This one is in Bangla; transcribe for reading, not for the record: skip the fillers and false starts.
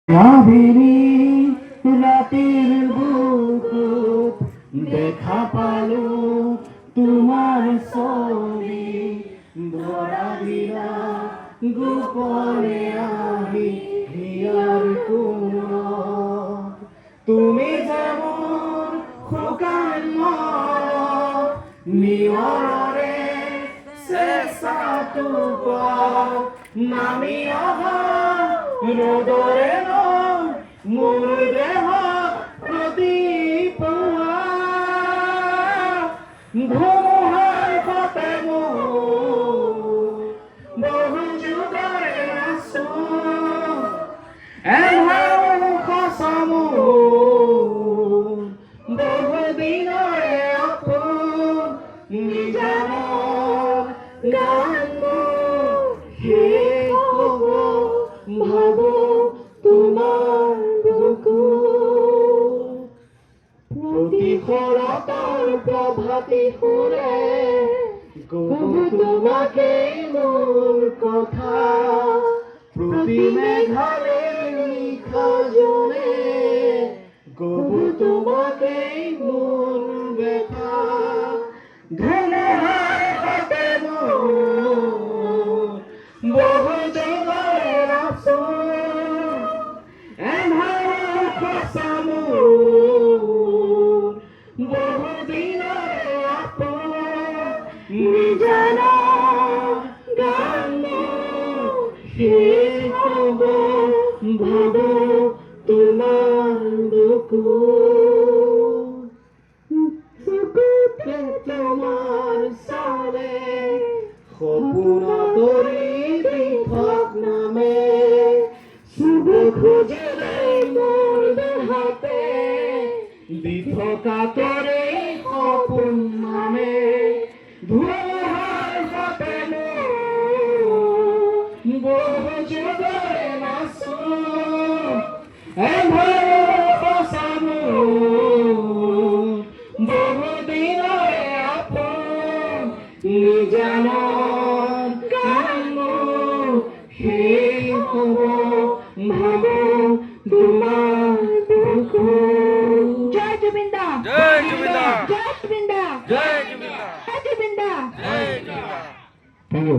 রাবিনী রাতের বুকুত দেখা পালো তোমার ছবি ধরা দিলা গোপনে আহি হিয়ার কোমল তুমি যেমন খোকান নিয়রে চেষ্টা নামি অহা রোদরে মোৰ দেহ প্ৰতিপুৱা ধুমুহাৰ সতে বহু যুগৰে আছো এন্ধাৰ খচমু বহু দিনৰে আপোন নিজানৰ গান শেষ হ'ব ভাবো তোমার বুকু প্রতিফলতার প্রভাতী সুরে কবু তোমাকে মোর কথা প্রতি মেঘালের নিশা জনে কবু তোমাকে মোর ব্যথা ধুমুহার হাতে মোর বহু যুগের আফসোস বহুদিনরে আপন নিজানা গান শেষ হব ভাবো তোমার বুকু বুকুতে তোমার সালে সপোন তৰি পৃথক নামে শুভ খুঁজিলে মোৰ দেহতে বিথকা তৰে সপোন নামে ধুমুহাৰ সতে বহু যুগৰে নাচো সঁচামো বহু দিনৰে আপোন নিজানৰ গান শেষ হ'ব ভাবো তোমার বুকু জয় জুবিন্দা জয় জুবিন্দা জয় জুবিন্দা জয় জুবিন্দা জয় জুবিন্দা জয় জুবিন্দা থ্যাংক ইউ